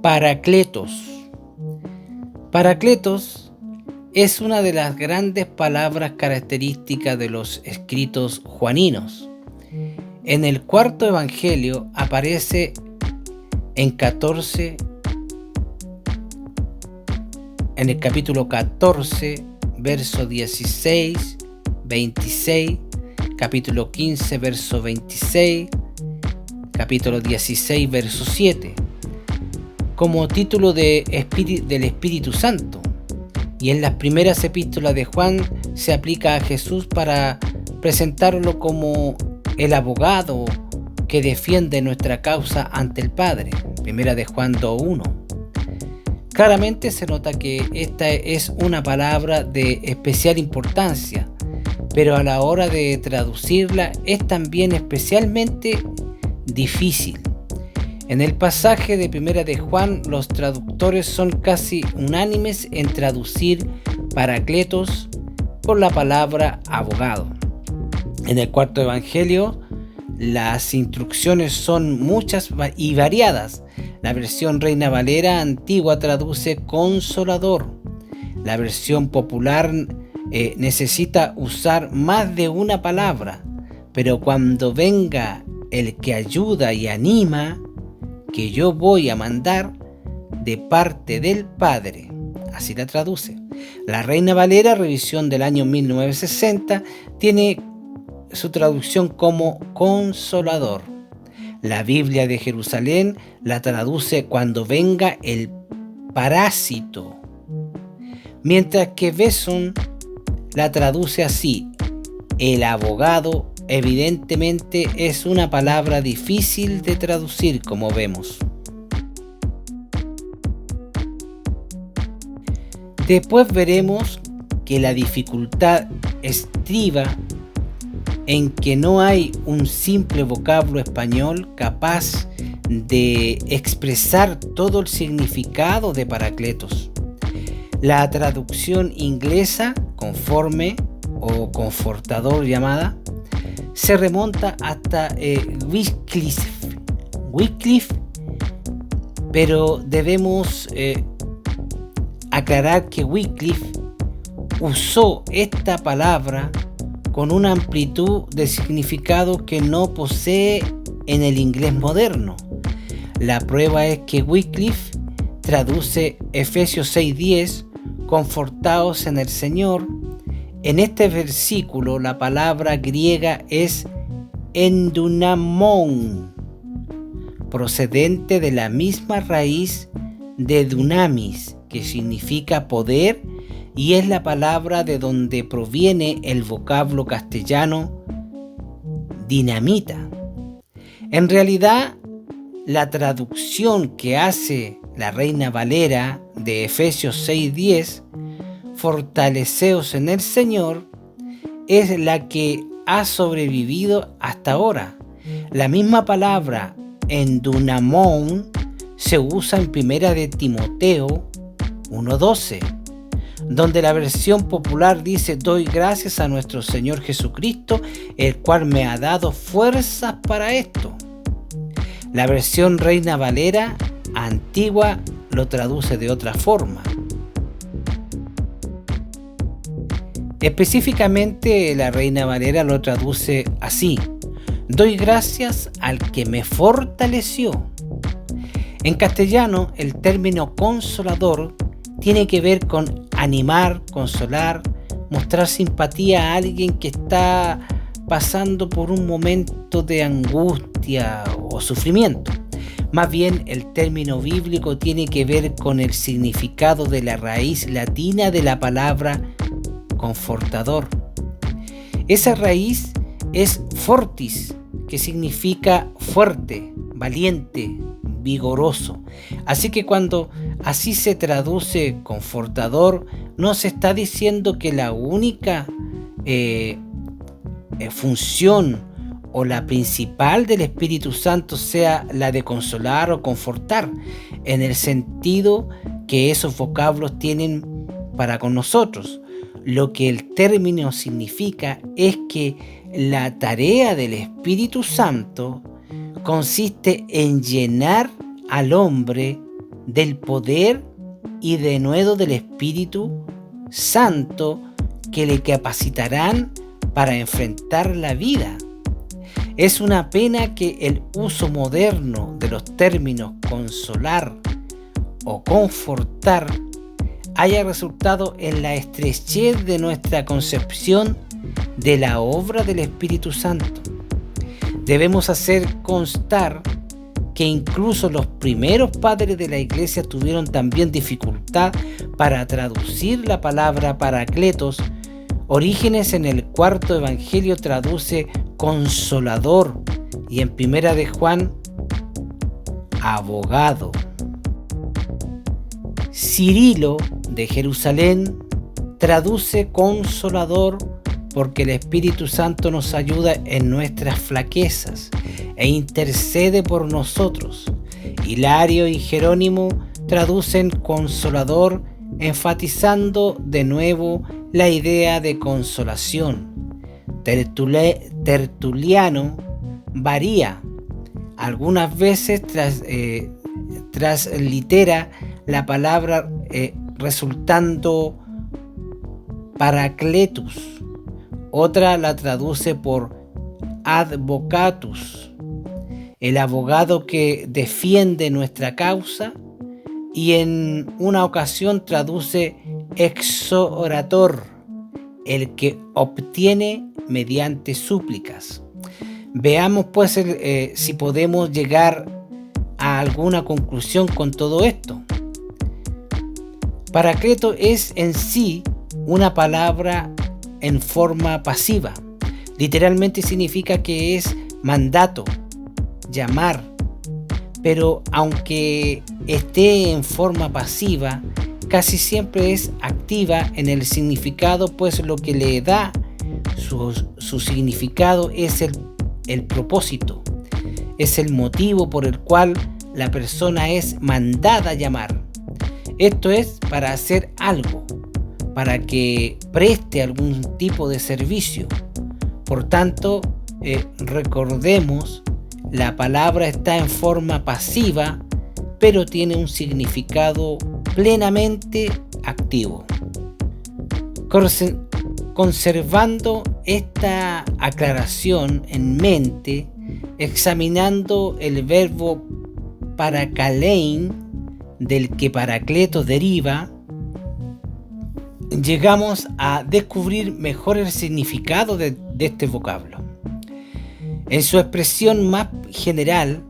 Paracletos. Paracletos es una de las grandes palabras características de los escritos juaninos. En el cuarto evangelio aparece en el capítulo 14, verso 16, 26, capítulo 15, verso 26, capítulo 16, verso 7, como título del Espíritu Santo. Y en las primeras epístolas de Juan se aplica a Jesús para presentarlo como el abogado que defiende nuestra causa ante el Padre. Primera de Juan 2:1. Claramente se nota que esta es una palabra de especial importancia, pero a la hora de traducirla es también especialmente difícil. En el pasaje de Primera de Juan, los traductores son casi unánimes en traducir paracletos por la palabra abogado. En el cuarto evangelio, las instrucciones son muchas y variadas. La versión Reina Valera antigua traduce consolador. La versión popular necesita usar más de una palabra, pero cuando venga el que ayuda y anima, que yo voy a mandar de parte del Padre. Así la traduce. La Reina Valera, revisión del año 1960, tiene su traducción como consolador. La Biblia de Jerusalén la traduce cuando venga el parásito, mientras que Beson la traduce así, el abogado. Evidentemente es una palabra difícil de traducir, como vemos. Después veremos que la dificultad estriba en que no hay un simple vocablo español capaz de expresar todo el significado de Paracletos. La traducción inglesa, conforme o confortador llamada, se remonta hasta Wycliffe, pero debemos aclarar que Wycliffe usó esta palabra con una amplitud de significado que no posee en el inglés moderno. La prueba es que Wycliffe traduce Efesios 6:10, confortaos en el Señor. En este versículo la palabra griega es endunamón, procedente de la misma raíz de dunamis, que significa poder, y es la palabra de donde proviene el vocablo castellano dinamita. En realidad, la traducción que hace la Reina Valera de Efesios 6:10, fortaleceos en el Señor, es la que ha sobrevivido hasta ahora. La misma palabra endunamón se usa en Primera de Timoteo 1:12, donde la versión popular dice: doy gracias a nuestro Señor Jesucristo, el cual me ha dado fuerzas para esto. La versión Reina Valera antigua lo traduce de otra forma. Específicamente, la Reina Valera lo traduce así: doy gracias al que me fortaleció. En castellano, el término consolador tiene que ver con animar, consolar, mostrar simpatía a alguien que está pasando por un momento de angustia o sufrimiento. Más bien, el término bíblico tiene que ver con el significado de la raíz latina de la palabra confortador. Esa raíz es fortis, que significa fuerte, valiente, vigoroso. Así que cuando así se traduce confortador, no se está diciendo que la única función o la principal del Espíritu Santo sea la de consolar o confortar, en el sentido que esos vocablos tienen para con nosotros. Lo que el término significa es que la tarea del Espíritu Santo consiste en llenar al hombre del poder y denuedo del Espíritu Santo que le capacitarán para enfrentar la vida. Es una pena que el uso moderno de los términos consolar o confortar haya resultado en la estrechez de nuestra concepción de la obra del Espíritu Santo. Debemos hacer constar que incluso los primeros padres de la Iglesia tuvieron también dificultad para traducir la palabra Paracletos. Orígenes en el cuarto Evangelio traduce consolador y en Primera de Juan abogado. Cirilo de Jerusalén traduce consolador porque el Espíritu Santo nos ayuda en nuestras flaquezas e intercede por nosotros. Hilario y Jerónimo traducen consolador, enfatizando de nuevo la idea de consolación. Tertuliano varía. Algunas veces translitera la palabra resultando Paracletus. Otra la traduce por advocatus, el abogado que defiende nuestra causa, y en una ocasión traduce exorator, el que obtiene mediante súplicas. Veamos pues si podemos llegar a alguna conclusión con todo esto. Paracleto es en sí una palabra en forma pasiva. Literalmente significa que es mandato, llamar. Pero aunque esté en forma pasiva, casi siempre es activa en el significado, pues lo que le da su significado es el propósito, es el motivo por el cual la persona es mandada a llamar. Esto es para hacer algo, para que preste algún tipo de servicio. Por tanto, recordemos, la palabra está en forma pasiva, pero tiene un significado plenamente activo. Conservando esta aclaración en mente, examinando el verbo parakalein, del que Paracleto deriva, llegamos a descubrir mejor el significado de este vocablo. En su expresión más general,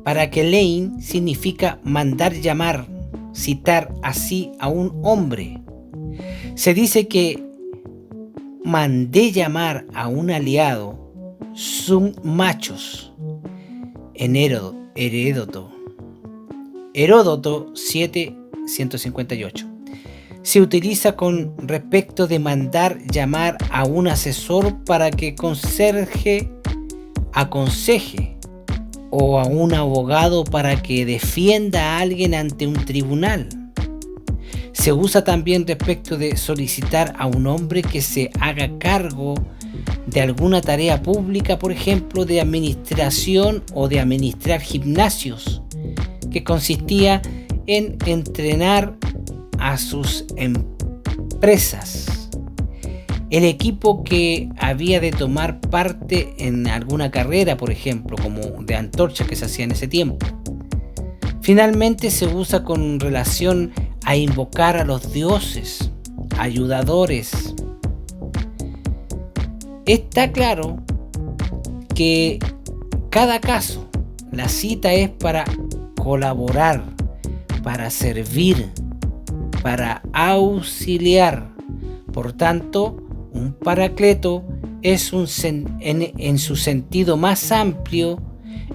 parakalein significa mandar llamar, citar así a un hombre. Se dice que mandé llamar a un aliado, sum machos, en Heródoto 7:158. Se utiliza con respecto de mandar llamar a un asesor para que aconseje, o a un abogado para que defienda a alguien ante un tribunal. Se usa también respecto de solicitar a un hombre que se haga cargo de alguna tarea pública, por ejemplo, de administración o de administrar gimnasios, que consistía en entrenar a sus empresas, el equipo que había de tomar parte en alguna carrera, por ejemplo, como de antorcha que se hacía en ese tiempo. Finalmente se usa con relación a invocar a los dioses, ayudadores. Está claro que cada caso, la cita es para colaborar, para servir, para auxiliar. Por tanto, un paracleto es en su sentido más amplio,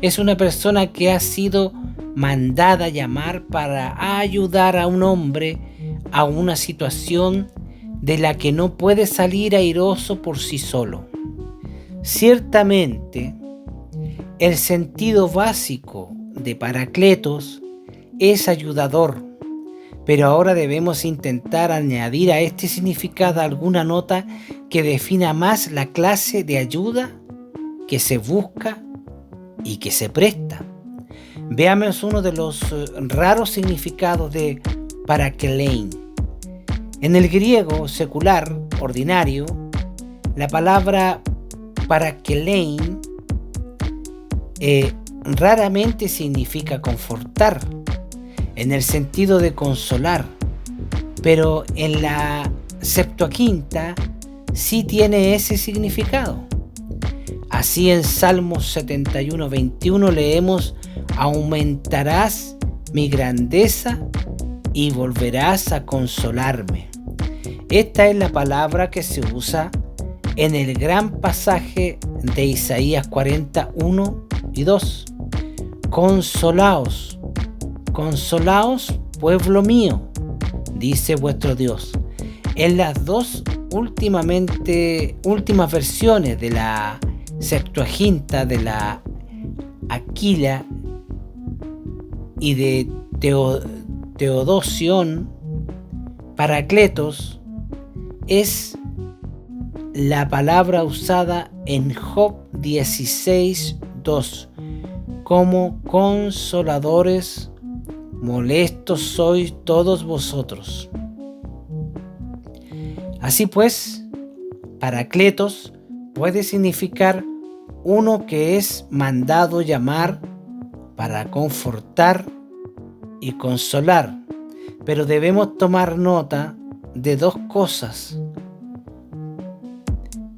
es una persona que ha sido mandada a llamar para ayudar a un hombre a una situación de la que no puede salir airoso por sí solo. Ciertamente, el sentido básico de paracletos es ayudador, pero ahora debemos intentar añadir a este significado alguna nota que defina más la clase de ayuda que se busca y que se presta. Veamos uno de los raros significados de paraklein. En el griego secular ordinario, la palabra paraklein raramente significa confortar, en el sentido de consolar, pero en la Septuaginta sí tiene ese significado. Así en Salmos 71, 21 leemos: aumentarás mi grandeza y volverás a consolarme. Esta es la palabra que se usa en el gran pasaje de Isaías 41 y 2. Consolaos, consolaos, pueblo mío, dice vuestro Dios. En las dos últimas versiones de la Septuaginta, de la Aquila y de Teodosión, Paracletos es la palabra usada en Job 16:2, como consoladores, molestos sois todos vosotros. Así pues, Paracletos puede significar uno que es mandado llamar para confortar y consolar, pero debemos tomar nota de dos cosas.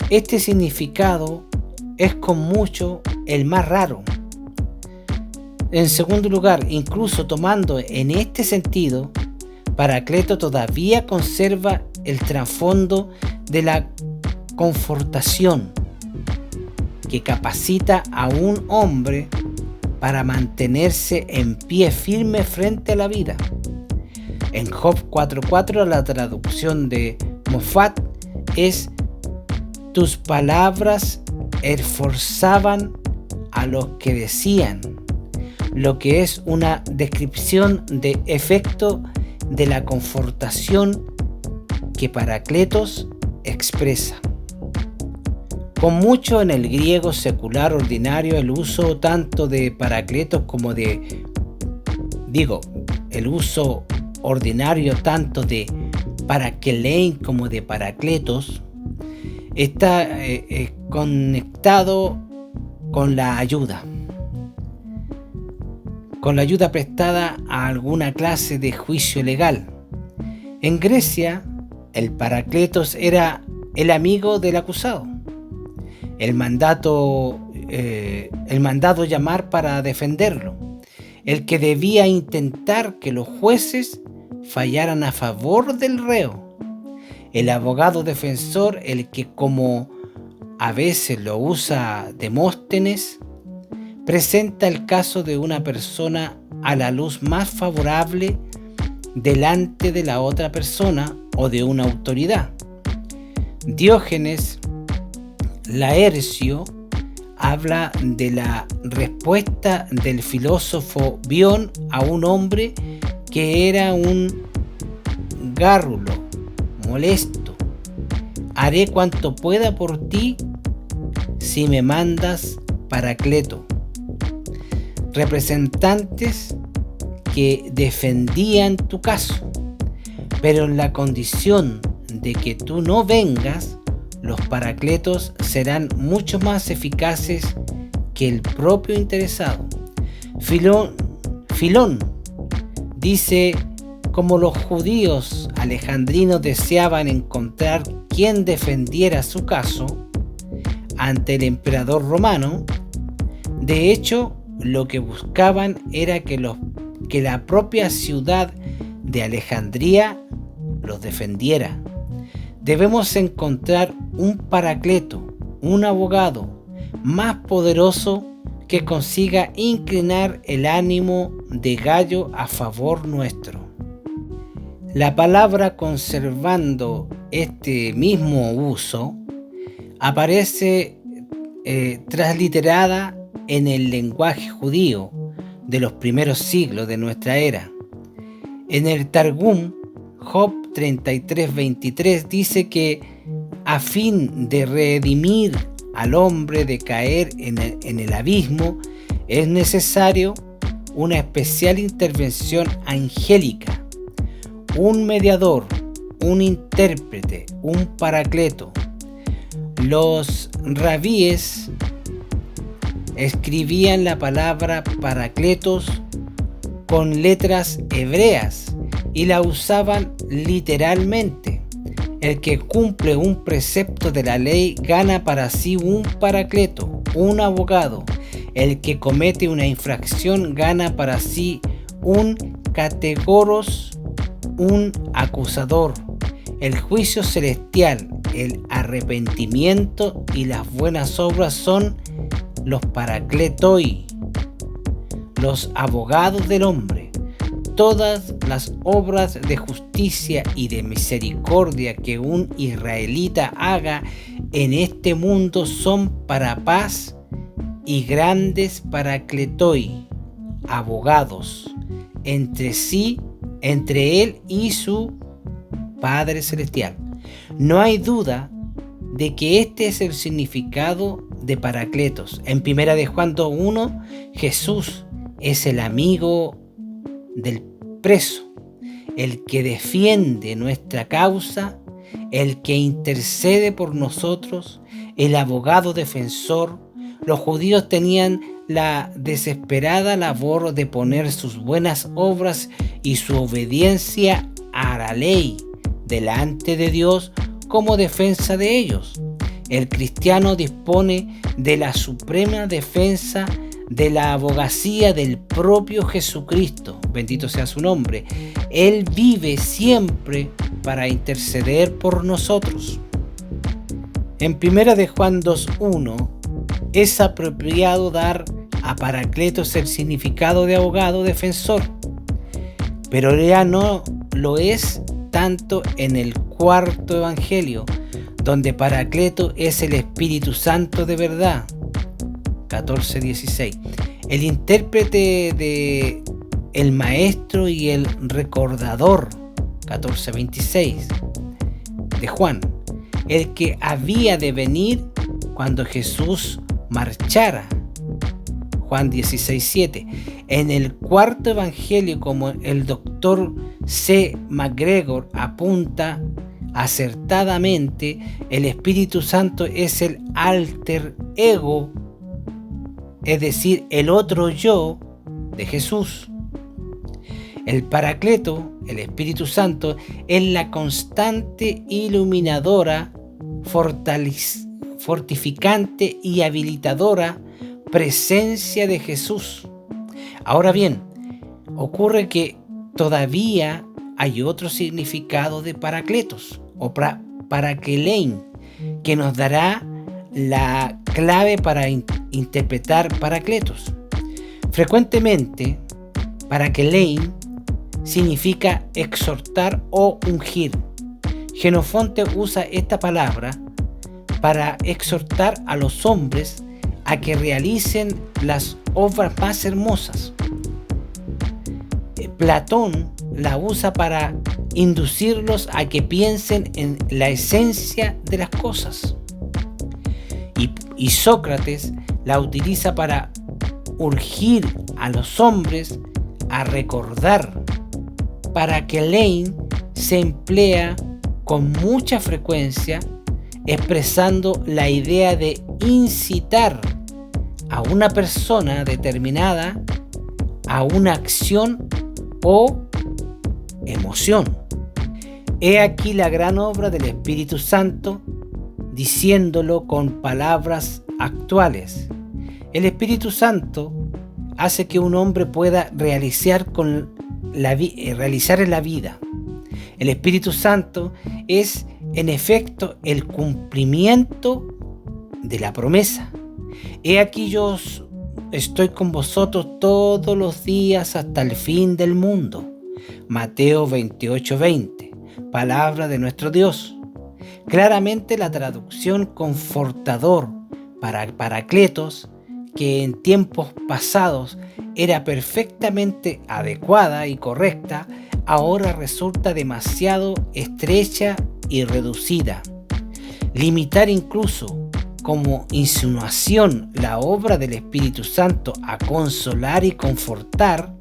Este significado es con mucho el más raro. En segundo lugar, incluso tomando en este sentido, Paracleto todavía conserva el trasfondo de la confortación, que capacita a un hombre para mantenerse en pie firme frente a la vida. En Job 4:4 la traducción de Moffat es: tus palabras esforzaban a los que decían, lo que es una descripción de efecto de la confortación que Paracletos expresa. Con mucho en el griego secular ordinario el uso tanto de Paracletos como el uso ordinario tanto de paraklein como de Paracletos está conectado con la ayuda prestada a alguna clase de juicio legal. En Grecia, el Paracletos era el amigo del acusado, el mandado llamar para defenderlo, el que debía intentar que los jueces fallaran a favor del reo, el abogado defensor, el que, como a veces lo usa Demóstenes, presenta el caso de una persona a la luz más favorable delante de la otra persona o de una autoridad. Diógenes Laercio habla de la respuesta del filósofo Bion a un hombre que era un gárrulo, molesto: haré cuanto pueda por ti si me mandas Paracleto. Representantes que defendían tu caso, pero en la condición de que tú no vengas, los Paracletos serán mucho más eficaces que el propio interesado. Filón dice: como los judíos alejandrinos deseaban encontrar quien defendiera su caso ante el emperador romano, de hecho, lo que buscaban era que la propia ciudad de Alejandría los defendiera. Debemos encontrar un Paracleto, un abogado más poderoso que consiga inclinar el ánimo de Gallo a favor nuestro. La palabra, conservando este mismo uso, aparece transliterada en el lenguaje judío de los primeros siglos de nuestra era. En el Targum, Job 33:23 dice que a fin de redimir al hombre de caer en el abismo, es necesario una especial intervención angélica, un mediador, un intérprete, un paracleto. Los rabíes escribían la palabra paracletos con letras hebreas y la usaban literalmente. El que cumple un precepto de la ley gana para sí un paracleto, un abogado. El que comete una infracción gana para sí un categoros, un acusador. El juicio celestial, el arrepentimiento y las buenas obras son los paracletoi, los abogados del hombre. Todas las obras de justicia y de misericordia que un israelita haga en este mundo son para paz y grandes paracletoi, abogados, entre sí, entre él y su Padre Celestial. No hay duda de que este es el significado de paracletos. En 1 de Juan 2:1, Jesús es el amigo del preso, el que defiende nuestra causa, el que intercede por nosotros, el abogado defensor. Los judíos tenían la desesperada labor de poner sus buenas obras y su obediencia a la ley delante de Dios como defensa de ellos. El cristiano dispone de la suprema defensa de la abogacía del propio Jesucristo, bendito sea su nombre. Él vive siempre para interceder por nosotros. En 1 de Juan 2:1 es apropiado dar a paracletos el significado de abogado defensor, pero ya no lo es tanto en el cuarto evangelio, donde paracleto es el Espíritu Santo de verdad. 14:16. El intérprete de el maestro y el recordador. 14:26 de Juan. El que había de venir cuando Jesús marchara. Juan 16:7. En el cuarto evangelio, como el doctor C. MacGregor apunta acertadamente, el Espíritu Santo es el alter ego, es decir, el otro yo de Jesús. El Paracleto, el Espíritu Santo, es la constante iluminadora, fortificante y habilitadora presencia de Jesús. Ahora bien, ocurre que todavía hay otro significado de Paracletos o Parakelein, que nos dará la clave para interpretar Paracletos. Frecuentemente, Parakelein significa exhortar o ungir. Genofonte usa esta palabra para exhortar a los hombres a que realicen las obras más hermosas. Platón la usa para inducirlos a que piensen en la esencia de las cosas. Y Sócrates la utiliza para urgir a los hombres a recordar. Parakelein se emplea con mucha frecuencia expresando la idea de incitar a una persona determinada a una acción o emoción. He aquí la gran obra del Espíritu Santo, diciéndolo con palabras actuales. El Espíritu Santo hace que un hombre pueda realizar en la vida. El Espíritu Santo es en efecto el cumplimiento de la promesa. He aquí yo estoy con vosotros todos los días hasta el fin del mundo. Mateo 28:20, palabra de nuestro Dios. Claramente la traducción confortador para Paracletos, que en tiempos pasados era perfectamente adecuada y correcta, ahora resulta demasiado estrecha y reducida. Limitar incluso como insinuación la obra del Espíritu Santo a consolar y confortar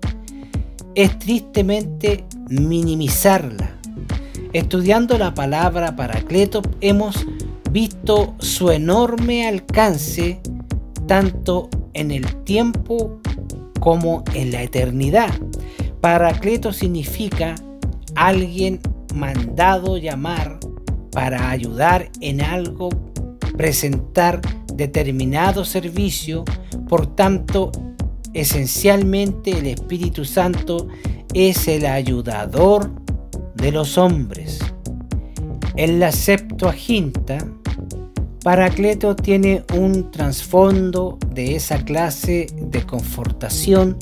es tristemente minimizarla. Estudiando la palabra Paracletos hemos visto su enorme alcance tanto en el tiempo como en la eternidad. Paracletos significa alguien mandado llamar para ayudar en algo, presentar determinado servicio. Por tanto, esencialmente el Espíritu Santo es el ayudador de los hombres. En la Septuaginta, Paracletos tiene un trasfondo de esa clase de confortación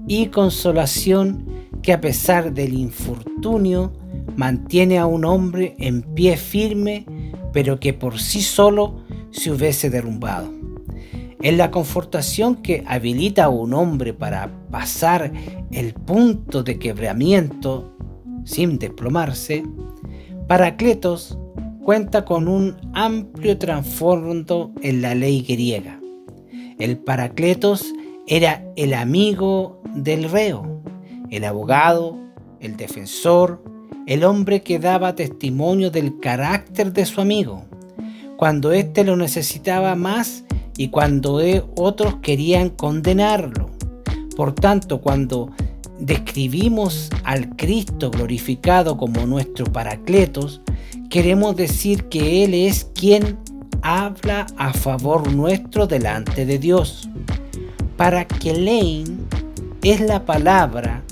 y consolación que, a pesar del infortunio, mantiene a un hombre en pie firme, pero que por sí solo se hubiese derrumbado. En la confortación que habilita a un hombre para pasar el punto de quebramiento sin desplomarse, Paracletos cuenta con un amplio trasfondo en la ley griega. El Paracletos era el amigo del reo, el abogado, el defensor, el hombre que daba testimonio del carácter de su amigo, cuando éste lo necesitaba más y cuando otros querían condenarlo. Por tanto, cuando describimos al Cristo glorificado como nuestro Paracletos, queremos decir que Él es quien habla a favor nuestro delante de Dios. Paraklein es la palabra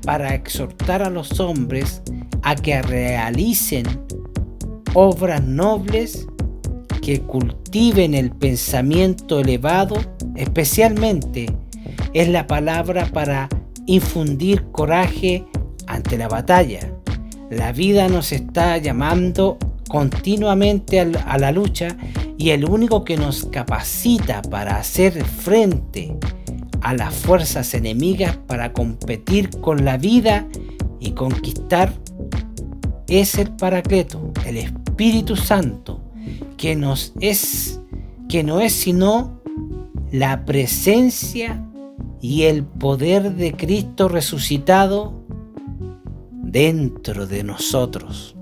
para exhortar a los hombres a que realicen obras nobles, que cultiven el pensamiento elevado. Especialmente es la palabra para infundir coraje ante la batalla. La vida nos está llamando continuamente a la lucha, y el único que nos capacita para hacer frente a las fuerzas enemigas, para competir con la vida y conquistar, es el Paracleto, el Espíritu Santo, que no es sino la presencia y el poder de Cristo resucitado dentro de nosotros.